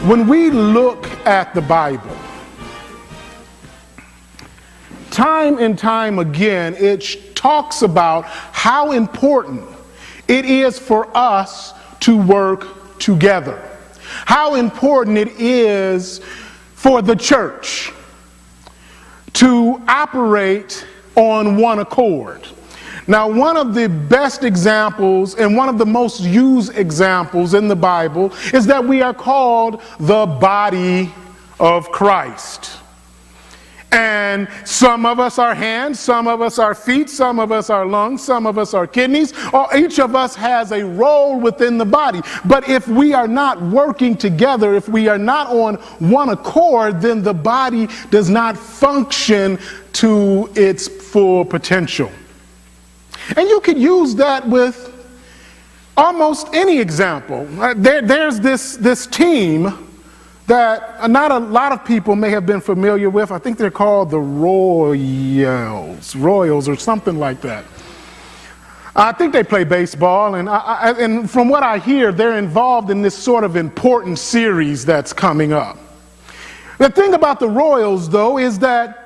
When we look at the Bible, time and time again, it talks about how important it is for us to work together. How important it is for the church to operate on one accord. Now, one of the best examples and one of the most used examples in the Bible is that we are called the body of Christ. And some of us are hands, some of us are feet, some of us are lungs, some of us are kidneys, or each of us has a role within the body. But if we are not working together, if we are not on one accord, then the body does not function to its full potential. And you could use that with almost any example. There's this team that not a lot of people may have been familiar with. I think they're called the Royals or something like that. I think they play baseball, and from what I hear, they're involved in this sort of important series that's coming up. The thing about the Royals, though, is that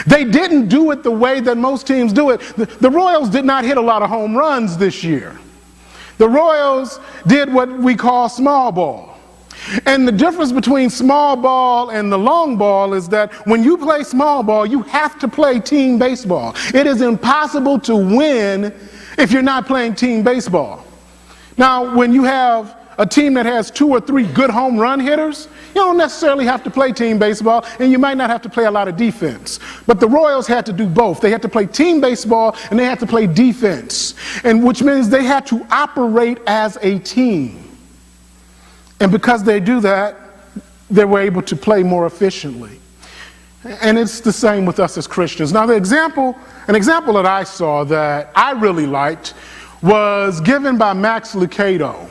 they didn't do it the way that most teams do it. The Royals did not hit a lot of home runs this year. The Royals did what we call small ball. And the difference between small ball and the long ball is that when you play small ball, you have to play team baseball. It is impossible to win if you're not playing team baseball. Now, when you have a team that has 2 or 3 good home run hitters, you don't necessarily have to play team baseball, and you might not have to play a lot of defense. But the Royals had to do both. They had to play team baseball and they had to play defense, and which means they had to operate as a team. And because they do that, they were able to play more efficiently. And it's the same with us as Christians. Now, an example that I saw that I really liked was given by Max Lucado,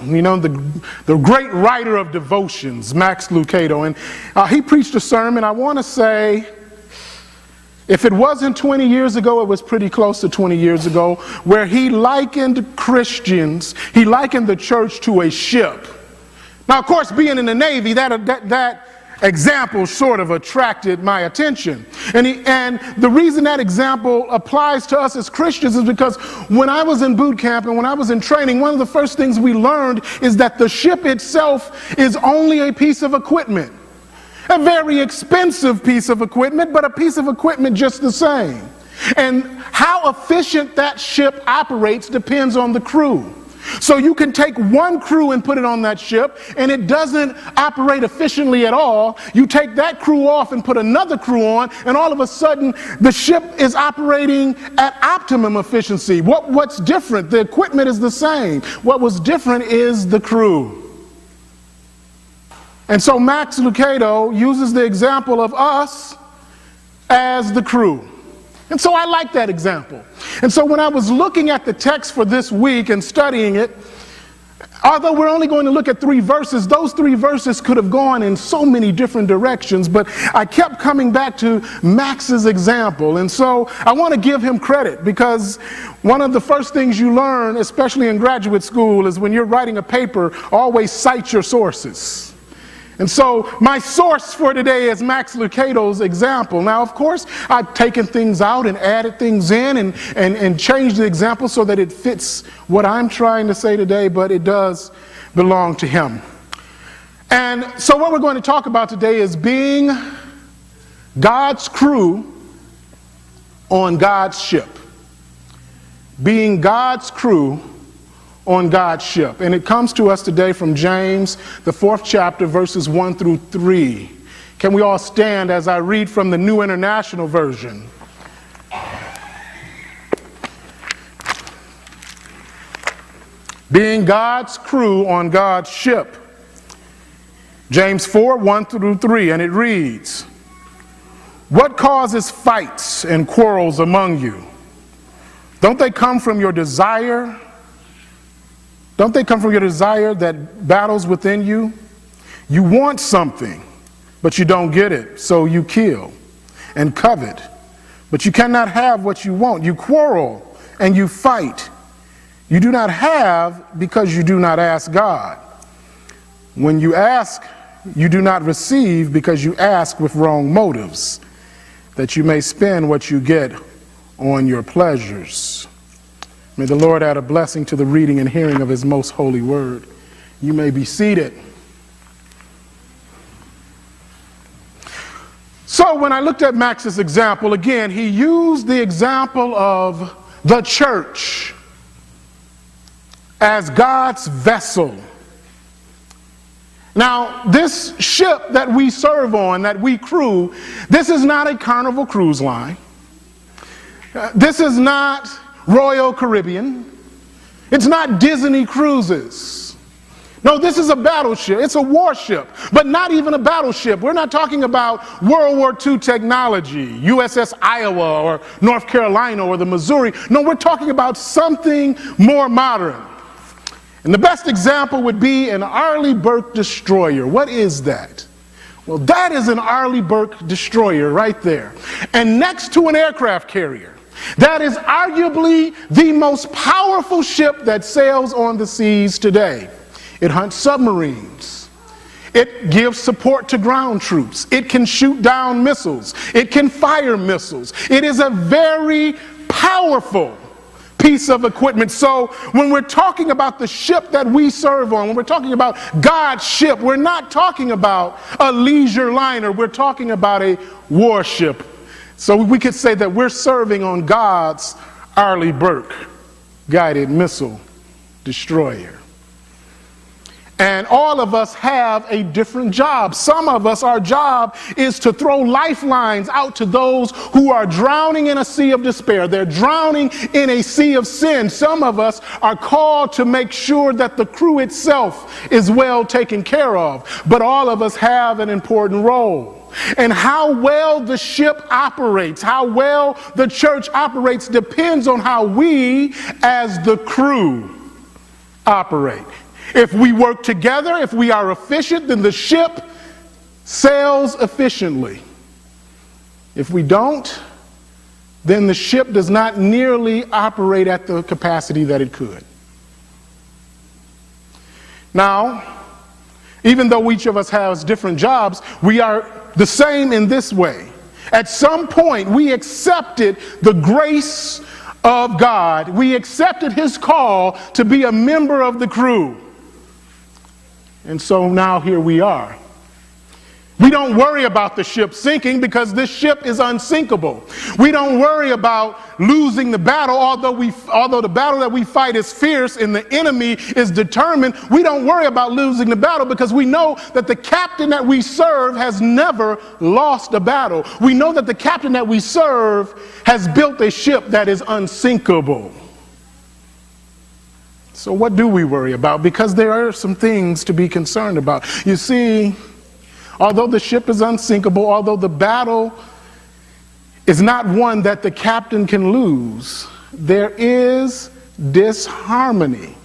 the great writer of devotions, Max Lucado. And he preached a sermon, I want to say, if it wasn't 20 years ago, it was pretty close to 20 years ago, where he likened the church to a ship. Now, of course, being in the Navy, that example sort of attracted my attention. And the reason that example applies to us as Christians is because when I was in boot camp and when I was in training, one of the first things we learned is that the ship itself is only a piece of equipment. A very expensive piece of equipment, but a piece of equipment just the same. And how efficient that ship operates depends on the crew. So you can take one crew and put it on that ship, and it doesn't operate efficiently at all. You take that crew off and put another crew on, and all of a sudden, the ship is operating at optimum efficiency. What's different? The equipment is the same. What was different is the crew. And so Max Lucado uses the example of us as the crew. And so I like that example. And so when I was looking at the text for this week and studying it, although we're only going to look at 3 verses, those 3 verses could have gone in so many different directions, but I kept coming back to Max's example. And so I want to give him credit, because one of the first things you learn, especially in graduate school, is when you're writing a paper, always cite your sources. And so my source for today is Max Lucado's example. Now, of course, I've taken things out and added things in and changed the example so that it fits what I'm trying to say today, but it does belong to him. And so what we're going to talk about today is being God's crew on God's ship. Being God's crew on God's ship. And it comes to us today from James, the 4th chapter, verses 1 through 3. Can we all stand as I read from the New International Version? Being God's crew on God's ship. James 4, 1 through 3, and it reads, "What causes fights and quarrels among you? Don't they come from your desire that battles within you? You want something, but you don't get it, so you kill and covet, but you cannot have what you want. You quarrel and you fight. You do not have because you do not ask God. When you ask, you do not receive because you ask with wrong motives, that you may spend what you get on your pleasures. May the Lord add a blessing to the reading and hearing of his most holy word. You may be seated. So when I looked at Max's example, again, he used the example of the church as God's vessel. Now, this ship that we serve on, that we crew, this is not a Carnival cruise line. This is not Royal Caribbean. It's not Disney Cruises. No, this is a battleship. It's a warship, but not even a battleship. We're not talking about World War II technology, USS Iowa or North Carolina or the Missouri. No, we're talking about something more modern. And the best example would be an Arleigh Burke destroyer. What is that? Well, that is an Arleigh Burke destroyer right there. And next to an aircraft carrier, that is arguably the most powerful ship that sails on the seas today. It hunts submarines. It gives support to ground troops. It can shoot down missiles. It can fire missiles. It is a very powerful piece of equipment. So when we're talking about the ship that we serve on, when we're talking about God's ship, we're not talking about a leisure liner. We're talking about a warship. So we could say that we're serving on God's Arleigh Burke guided missile destroyer. And all of us have a different job. Some of us, our job is to throw lifelines out to those who are drowning in a sea of despair. They're drowning in a sea of sin. Some of us are called to make sure that the crew itself is well taken care of. But all of us have an important role. And how well the ship operates, how well the church operates, depends on how we as the crew operate. If we work together, if we are efficient, then the ship sails efficiently. If we don't, then the ship does not nearly operate at the capacity that it could. Now, even though each of us has different jobs, we are the same in this way. At some point, we accepted the grace of God. We accepted his call to be a member of the crew. And so now here we are. We don't worry about the ship sinking because this ship is unsinkable. We don't worry about losing the battle, although the battle that we fight is fierce and the enemy is determined. We don't worry about losing the battle because we know that the captain that we serve has never lost a battle. We know that the captain that we serve has built a ship that is unsinkable. So what do we worry about? Because there are some things to be concerned about. You see, although the ship is unsinkable, although the battle is not one that the captain can lose, there is disharmony.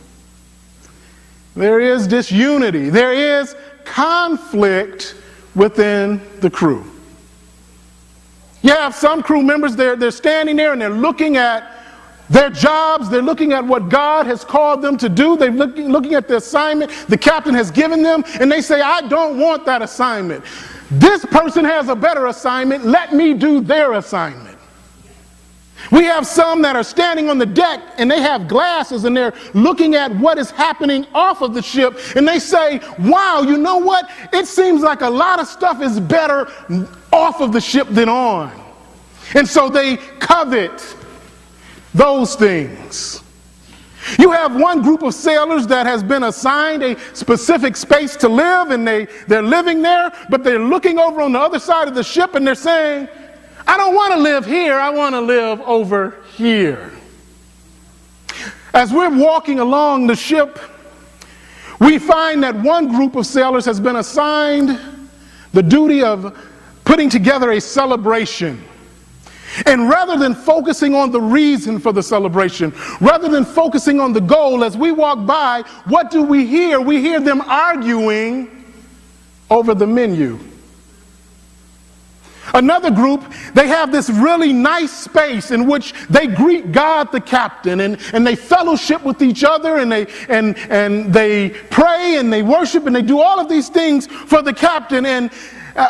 There is disunity. There is conflict within the crew. You have some crew members, they're standing there and they're looking at their jobs, they're looking at what God has called them to do, they're looking at the assignment the captain has given them, and they say, I don't want that assignment. This person has a better assignment, let me do their assignment. We have some that are standing on the deck and they have glasses and they're looking at what is happening off of the ship, and they say, wow, you know what? It seems like a lot of stuff is better off of the ship than on. And so they covet those things. You have one group of sailors that has been assigned a specific space to live, and they're living there, but they're looking over on the other side of the ship and they're saying, I don't want to live here, I want to live over here. As we're walking along the ship, we find that one group of sailors has been assigned the duty of putting together a celebration. And rather than focusing on the reason for the celebration, rather than focusing on the goal, as we walk by, what do we hear? We hear them arguing over the menu. Another group, they have this really nice space in which they greet God the captain, and they fellowship with each other, and they pray and they worship and they do all of these things for the captain. And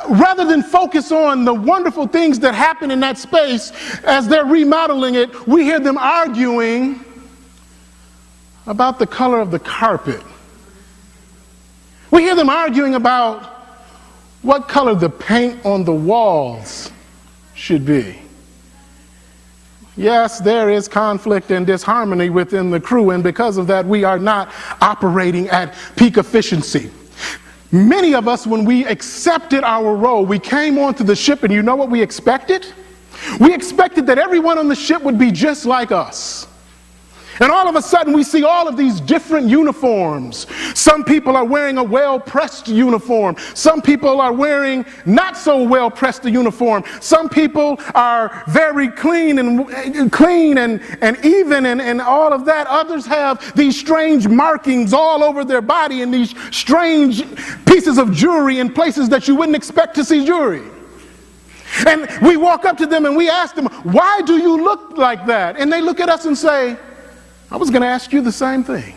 rather than focus on the wonderful things that happen in that space as they're remodeling it, we hear them arguing about the color of the carpet. We hear them arguing about what color the paint on the walls should be. Yes, there is conflict and disharmony within the crew, and because of that, we are not operating at peak efficiency. Many of us, when we accepted our role, we came onto the ship, and you know what we expected? We expected that everyone on the ship would be just like us. And all of a sudden, we see all of these different uniforms. Some people are wearing a well-pressed uniform. Some people are wearing not so well-pressed a uniform. Some people are very clean and even and all of that. Others have these strange markings all over their body and these strange pieces of jewelry in places that you wouldn't expect to see jewelry. And we walk up to them and we ask them, "Why do you look like that?" And they look at us and say, "I was going to ask you the same thing."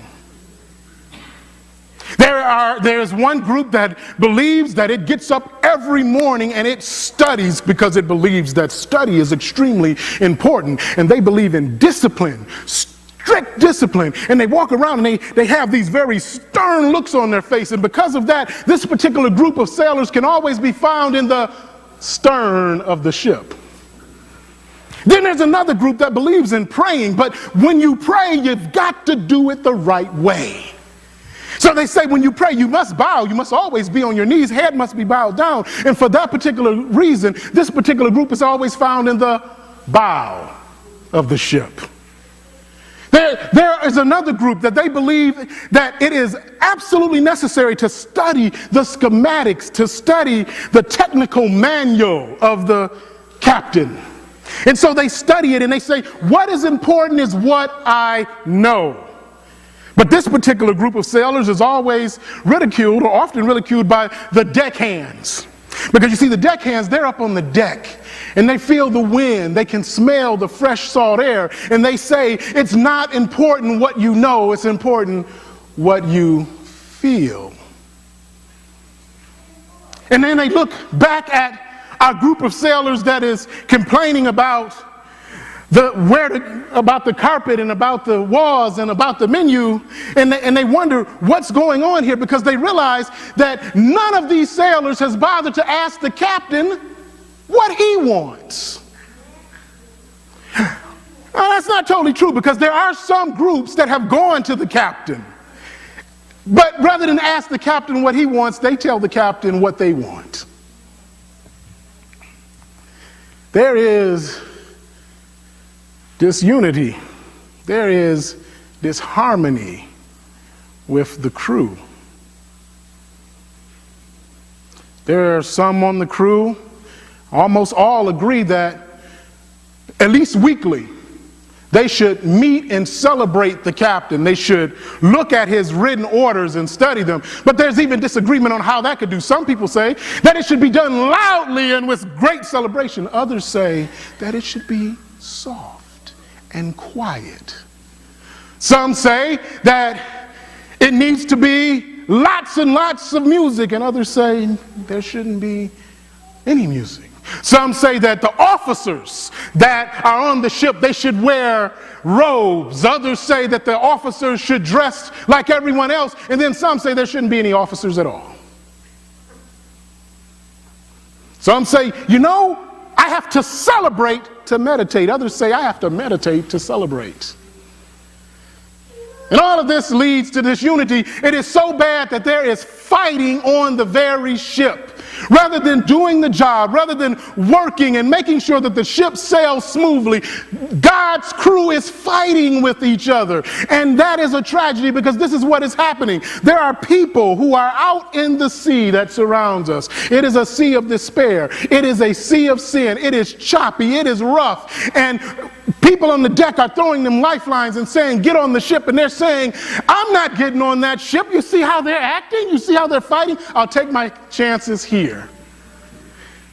There's one group that believes that it gets up every morning and it studies because it believes that study is extremely important. And they believe in discipline, strict discipline. And they walk around and they have these very stern looks on their face. And because of that, this particular group of sailors can always be found in the stern of the ship. Then there's another group that believes in praying, but when you pray, you've got to do it the right way. So they say when you pray, you must bow. You must always be on your knees. Head must be bowed down. And for that particular reason, this particular group is always found in the bow of the ship. There is another group that they believe that it is absolutely necessary to study the schematics, to study the technical manual of the captain. And so they study it and they say, what is important is what I know. But this particular group of sailors is always ridiculed, or often ridiculed, by the deckhands. Because you see, the deckhands, they're up on the deck and they feel the wind, they can smell the fresh salt air, and they say it's not important what you know, it's important what you feel. And then they look back at our group of sailors that is complaining about about the carpet and about the walls and about the menu, and they wonder what's going on here, because they realize that none of these sailors has bothered to ask the captain what he wants. Now, that's not totally true, because there are some groups that have gone to the captain, but rather than ask the captain what he wants, they tell the captain what they want. There is disunity. There is disharmony with the crew. There are some on the crew, almost all agree that at least weekly, they should meet and celebrate the captain. They should look at his written orders and study them. But there's even disagreement on how that could do. Some people say that it should be done loudly and with great celebration. Others say that it should be soft and quiet. Some say that it needs to be lots and lots of music, and others say there shouldn't be any music. Some say that the officers that are on the ship, they should wear robes. Others say that the officers should dress like everyone else, and then some say there shouldn't be any officers at all. Some say, I have to celebrate to meditate. Others say I have to meditate to celebrate. And all of this leads to this unity. It is so bad that there is fighting on the very ship. Rather than doing the job, rather than working and making sure that the ship sails smoothly, God's crew is fighting with each other. And that is a tragedy, because this is what is happening. There are people who are out in the sea that surrounds us. It is a sea of despair. It is a sea of sin. It is choppy. It is rough. And people on the deck are throwing them lifelines and saying, get on the ship. And they're saying, I'm not getting on that ship. You see how they're acting? You see how they're fighting? I'll take my chances here.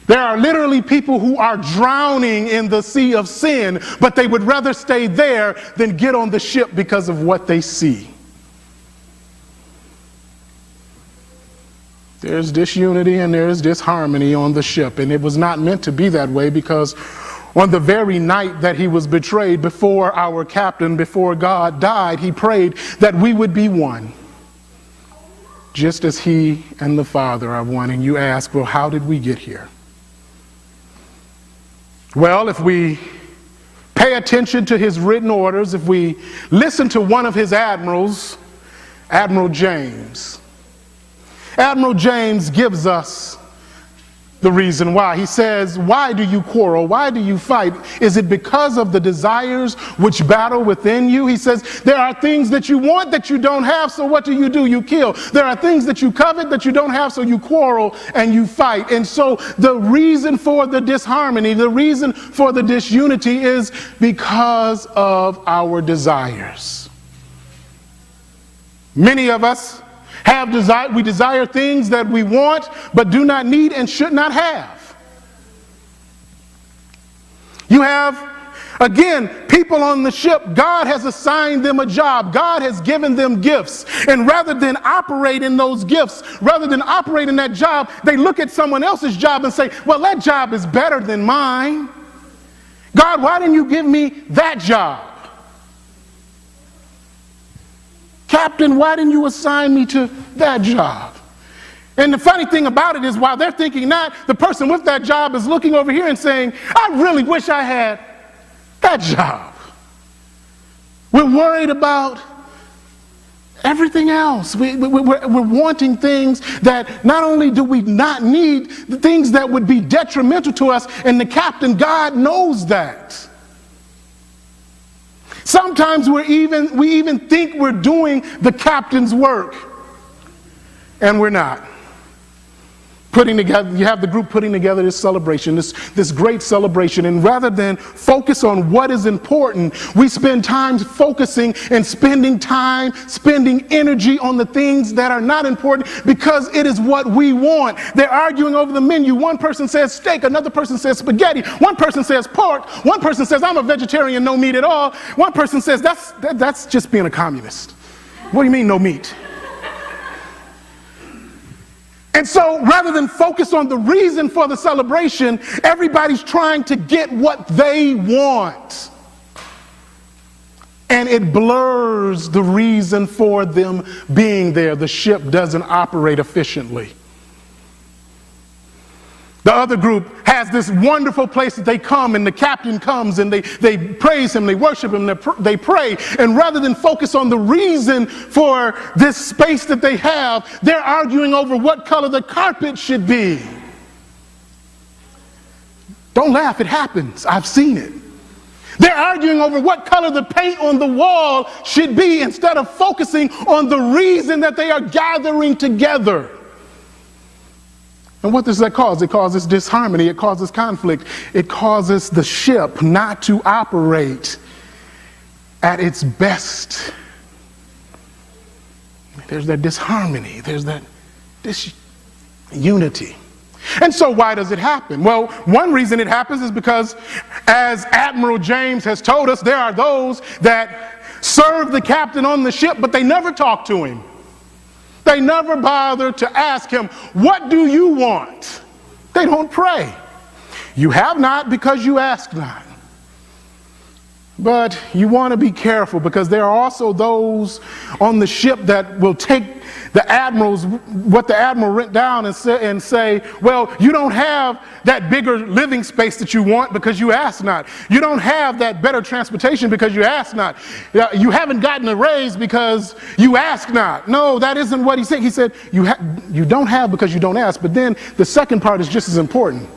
There are literally people who are drowning in the sea of sin, but they would rather stay there than get on the ship because of what they see. There's disunity and there's disharmony on the ship, and it was not meant to be that way, because on the very night that he was betrayed, before our captain, before God died, he prayed that we would be one, just as he and the Father are one. And you ask, well, how did we get here? Well, if we pay attention to his written orders, if we listen to one of his admirals, Admiral James, Admiral James gives us the reason why. He says, why do you quarrel? Why do you fight? Is it because of the desires which battle within you? He says, there are things that you want that you don't have, so what do? You kill. There are things that you covet that you don't have, so you quarrel and you fight. And so the reason for the disharmony, the reason for the disunity is because of our desires. Many of us we desire things that we want but do not need and should not have. You have, again, people on the ship. God has assigned them a job. God has given them gifts. And rather than operate in those gifts, rather than operate in that job, they look at someone else's job and say, well, that job is better than mine. God, why didn't you give me that job? Captain, why didn't you assign me to that job? And the funny thing about it is, while they're thinking that, the person with that job is looking over here and saying, I really wish I had that job. We're worried about everything else. We're wanting things that not only do we not need, the things that would be detrimental to us, and the captain, God, knows that. Sometimes we even think we're doing the captain's work, and we're not. You have the group putting together this celebration, this great celebration, and rather than focus on what is important, we spend time focusing and spending energy on the things that are not important because it is what we want. They're arguing over the menu. One person says steak, another person says spaghetti, one person says pork, one person says I'm a vegetarian, no meat at all. One person says that's just being a communist. What do you mean no meat? And so rather than focus on the reason for the celebration, everybody's trying to get what they want. And it blurs the reason for them being there. The ship doesn't operate efficiently. The other group has this wonderful place that they come, and the captain comes and they praise him, they worship him, they pray. And rather than focus on the reason for this space that they have, they're arguing over what color the carpet should be. Don't laugh, it happens. I've seen it. They're arguing over what color the paint on the wall should be instead of focusing on the reason that they are gathering together. And what does that cause? It causes disharmony. It causes conflict. It causes the ship not to operate at its best. There's that disharmony. There's that disunity. And so why does it happen? Well, one reason it happens is because, as Admiral James has told us, there are those that serve the captain on the ship, but they never talk to him. They never bother to ask him, what do you want? They don't pray. You have not because you ask not. But you want to be careful, because there are also those on the ship that will take what the admiral wrote down and say, well, you don't have that bigger living space that you want because you asked not. You don't have that better transportation because you asked not. You haven't gotten a raise because you asked not. No, that isn't what he said. He said, you don't have because you don't ask. But then the second part is just as important.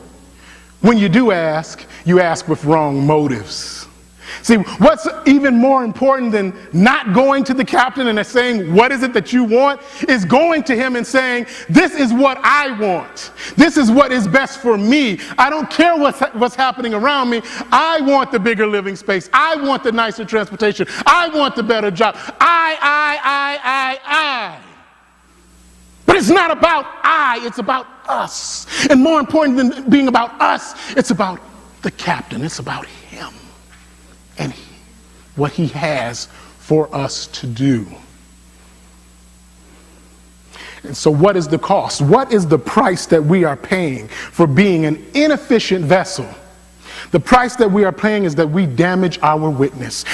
When you do ask, you ask with wrong motives. See, what's even more important than not going to the captain and saying, what is it that you want, is going to him and saying, this is what I want. This is what is best for me. I don't care what's happening around me. I want the bigger living space. I want the nicer transportation. I want the better job. I. But It's not about I, it's about us. And more important than being about us, it's about the captain. It's about him and what he has for us to do. And so what is the cost? What is the price that we are paying for being an inefficient vessel? The price that we are paying is that we damage our witness.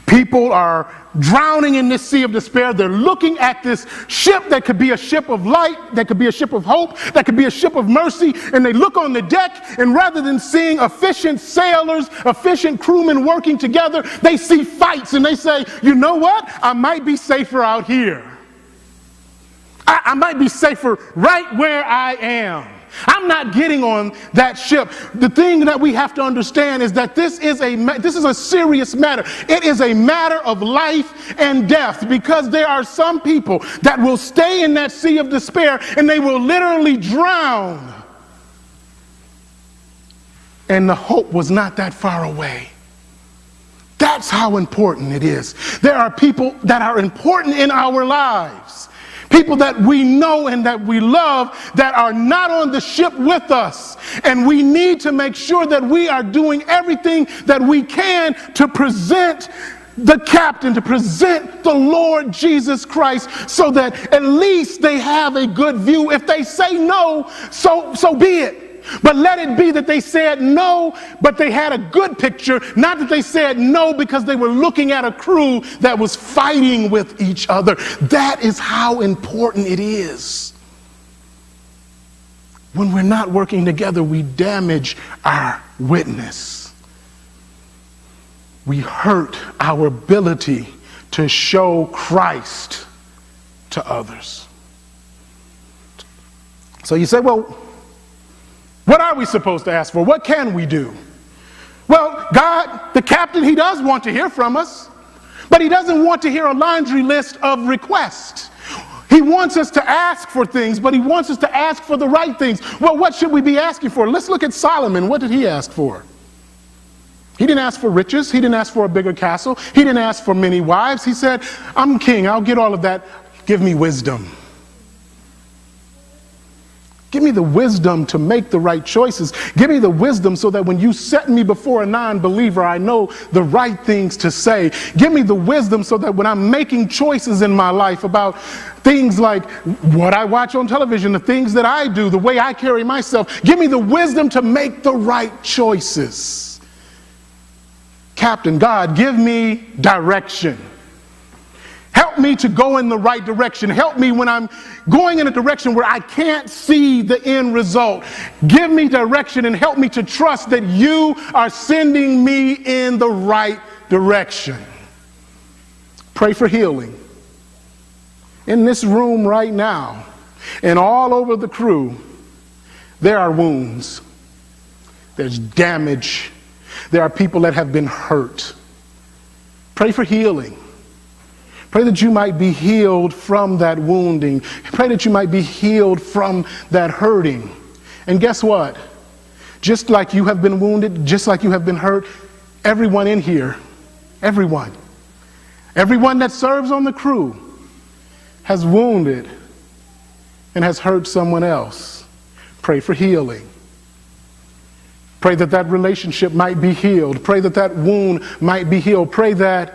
People are drowning in this sea of despair. They're looking at this ship that could be a ship of light, that could be a ship of hope, that could be a ship of mercy, and they look on the deck, and rather than seeing efficient sailors, efficient crewmen working together, they see fights, and they say, you know what? I might be safer out here. I might be safer right where I am. I'm not getting on that ship. The thing that we have to understand is that this is a serious matter. It is a matter of life and death, because there are some people that will stay in that sea of despair and they will literally drown. And the hope was not that far away. That's how important it is. There are people that are important in our lives. People that we know and that we love that are not on the ship with us. And we need to make sure that we are doing everything that we can to present the captain, to present the Lord Jesus Christ, so that at least they have a good view. If they say no, so be it. But let it be that they said no, but they had a good picture, not that they said no because they were looking at a crew that was fighting with each other. That is how important it is. When we're not working together, we damage our witness. We hurt our ability to show Christ to others. So you say, well, what are we supposed to ask for? What can we do? Well, God, the captain, he does want to hear from us, but he doesn't want to hear a laundry list of requests. He wants us to ask for things, but he wants us to ask for the right things. Well, what should we be asking for? Let's look at Solomon. What did he ask for? He didn't ask for riches. He didn't ask for a bigger castle. He didn't ask for many wives. He said, I'm king. I'll get all of that. Give me wisdom. Give me the wisdom to make the right choices. Give me the wisdom so that when you set me before a non-believer, I know the right things to say. Give me the wisdom so that when I'm making choices in my life about things like what I watch on television, the things that I do, the way I carry myself, give me the wisdom to make the right choices. Captain, God, give me direction. Help me to go in the right direction. Help me when I'm going in a direction where I can't see the end result. Give me direction and help me to trust that you are sending me in the right direction. Pray for healing. In this room right now and all over the crew, there are wounds. There's damage. There are people that have been hurt. Pray for healing. Pray that you might be healed from that wounding. Pray that you might be healed from that hurting. And guess what? Just like you have been wounded, just like you have been hurt, everyone in here, everyone that serves on the crew has wounded and has hurt someone else. Pray for healing. Pray that that relationship might be healed. Pray that that wound might be healed. Pray that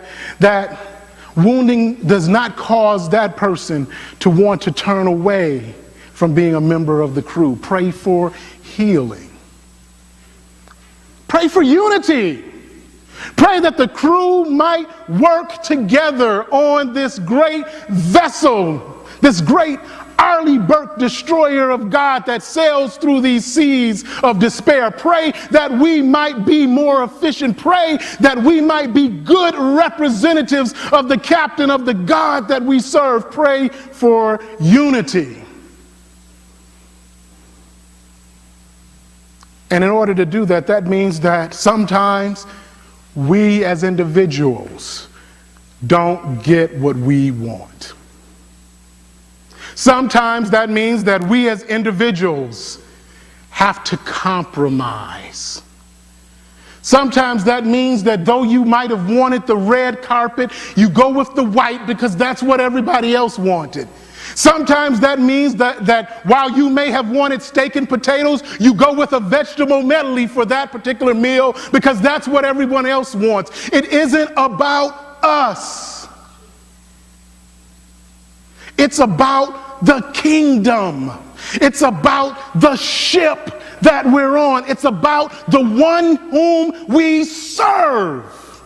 wounding does not cause that person to want to turn away from being a member of the crew. Pray for healing. Pray for unity. Pray that the crew might work together on this great vessel, this great Arleigh Burke destroyer of God that sails through these seas of despair. Pray that we might be more efficient. Pray that we might be good representatives of the captain of the God that we serve. Pray for unity. And in order to do that, that means that sometimes we as individuals don't get what we want. Sometimes that means that we as individuals have to compromise. Sometimes that means that though you might have wanted the red carpet, you go with the white because that's what everybody else wanted. Sometimes that means that while you may have wanted steak and potatoes, you go with a vegetable medley for that particular meal because that's what everyone else wants. It isn't about us. It's about the kingdom. It's about the ship that we're on. It's about the one whom we serve.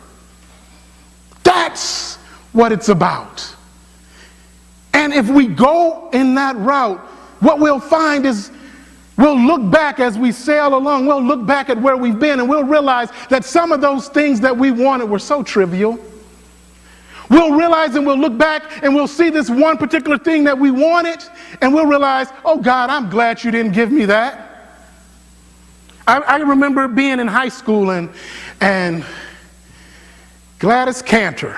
That's what it's about. And if we go in that route, what we'll find is we'll look back as we sail along. We'll look back at where we've been and we'll realize that some of those things that we wanted were so trivial. We'll realize and we'll look back and we'll see this one particular thing that we wanted and we'll realize, oh God, I'm glad you didn't give me that. I remember being in high school and Gladys Cantor,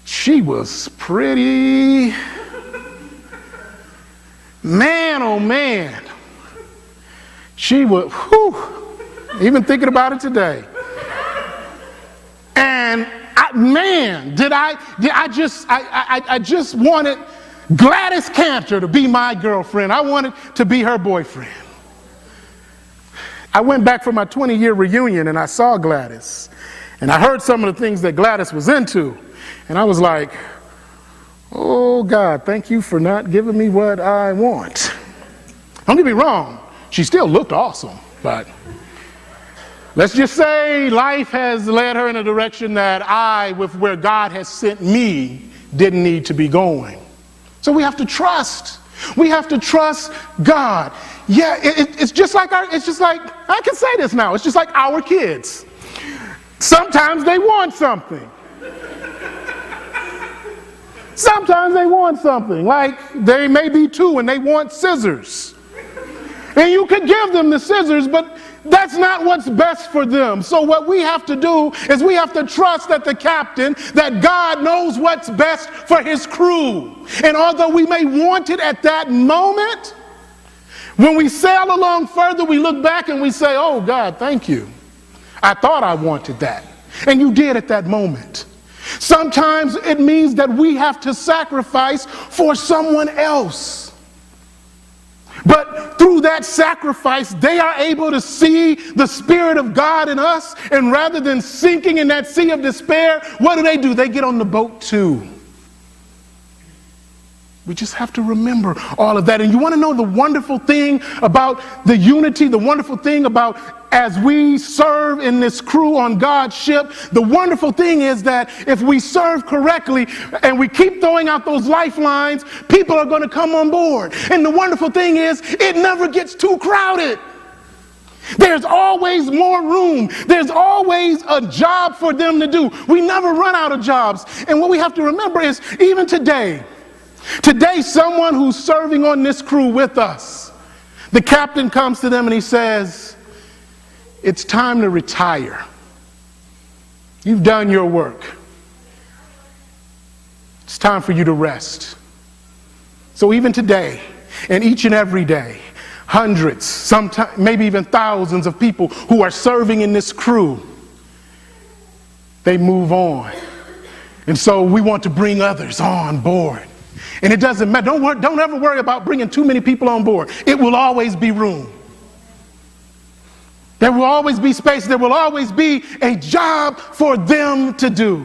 she was pretty, man, oh man, she was, whew, even thinking about it today. And I just wanted Gladys Cantor to be my girlfriend. I wanted to be her boyfriend. I went back for my 20-year reunion and I saw Gladys. And I heard some of the things that Gladys was into. And I was like, oh God, thank you for not giving me what I want. Don't get me wrong, she still looked awesome, but let's just say life has led her in a direction that I, with where God has sent me, didn't need to be going. So we have to trust. We have to trust God. Yeah, it's just like I can say this now, it's just like our kids. Sometimes they want something. Sometimes they want something, like they may be 2 and they want scissors. And you could give them the scissors, but that's not what's best for them. So what we have to do is we have to trust that the captain, that God knows what's best for his crew. And although we may want it at that moment, when we sail along further, we look back and we say, oh God, thank you. I thought I wanted that. And you did at that moment. Sometimes it means that we have to sacrifice for someone else. But through that sacrifice, they are able to see the Spirit of God in us. And rather than sinking in that sea of despair, what do? They get on the boat too. We just have to remember all of that. And you want to know the wonderful thing about the unity, the wonderful thing about as we serve in this crew on God's ship, the wonderful thing is that if we serve correctly and we keep throwing out those lifelines, people are going to come on board. And the wonderful thing is it never gets too crowded. There's always more room. There's always a job for them to do. We never run out of jobs. And what we have to remember is even today, someone who's serving on this crew with us, the captain comes to them and he says, it's time to retire. You've done your work. It's time for you to rest. So even today, and each and every day, hundreds, sometimes maybe even thousands of people who are serving in this crew, they move on. And so we want to bring others on board. And it doesn't matter. Don't ever worry about bringing too many people on board. It will always be room. There will always be space. There will always be a job for them to do.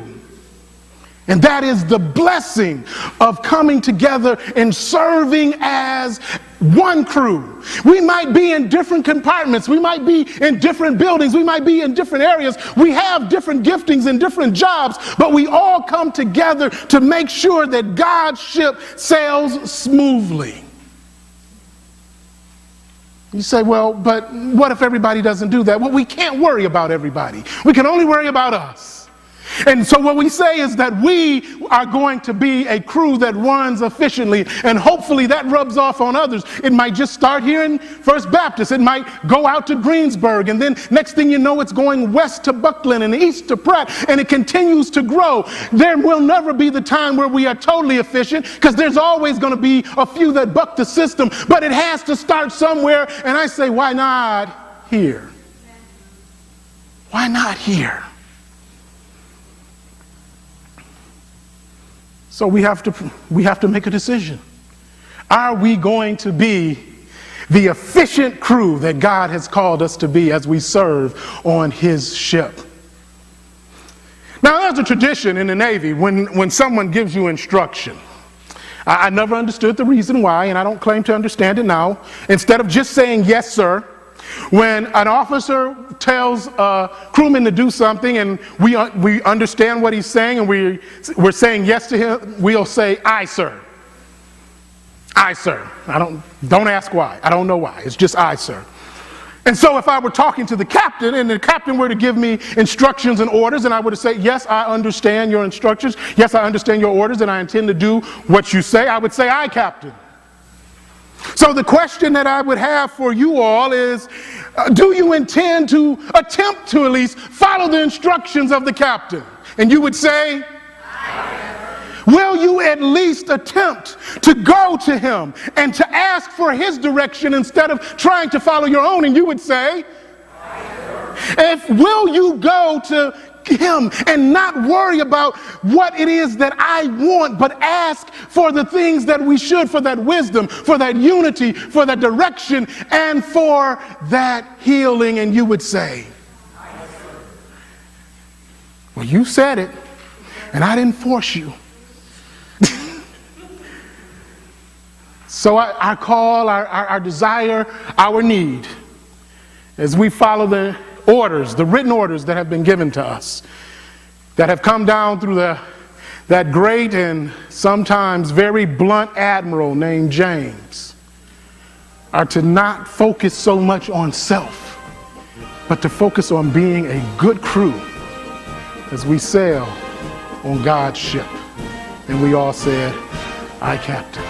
And that is the blessing of coming together and serving as one crew. We might be in different compartments. We might be in different buildings. We might be in different areas. We have different giftings and different jobs, but we all come together to make sure that God's ship sails smoothly. You say, well, but what if everybody doesn't do that? Well, we can't worry about everybody. We can only worry about us. And so what we say is that we are going to be a crew that runs efficiently, and hopefully that rubs off on others. It might just start here in First Baptist. It might go out to Greensburg, and then next thing you know, it's going west to Buckland and east to Pratt, and it continues to grow. There will never be the time where we are totally efficient, because there's always going to be a few that buck the system, but it has to start somewhere, and I say, why not here? Why not here? So we have to make a decision. Are we going to be the efficient crew that God has called us to be as we serve on his ship? Now, there's a tradition in the Navy when someone gives you instruction. I never understood the reason why, and I don't claim to understand it now. Instead of just saying, yes, sir, when an officer tells a crewman to do something and we understand what he's saying and we're saying yes to him, we'll say, aye, sir. Aye, sir. Don't ask why. I don't know why. It's just aye, sir. And so if I were talking to the captain and the captain were to give me instructions and orders and I were to say, yes, I understand your instructions. Yes, I understand your orders and I intend to do what you say, I would say, aye, captain. So the question that I would have for you all is, do you intend to attempt to at least follow the instructions of the captain? And you would say, will you at least attempt to go to him and to ask for his direction instead of trying to follow your own? And you would say, will you go to him and not worry about what it is that I want, but ask for the things that we should, for that wisdom, for that unity, for that direction, and for that healing? And you would say, well, you said it, and I didn't force you. So our call, our desire, our need, as we follow the orders, the written orders that have been given to us, that have come down through that great and sometimes very blunt admiral named James, are to not focus so much on self, but to focus on being a good crew as we sail on God's ship. And we all said, aye, Captain.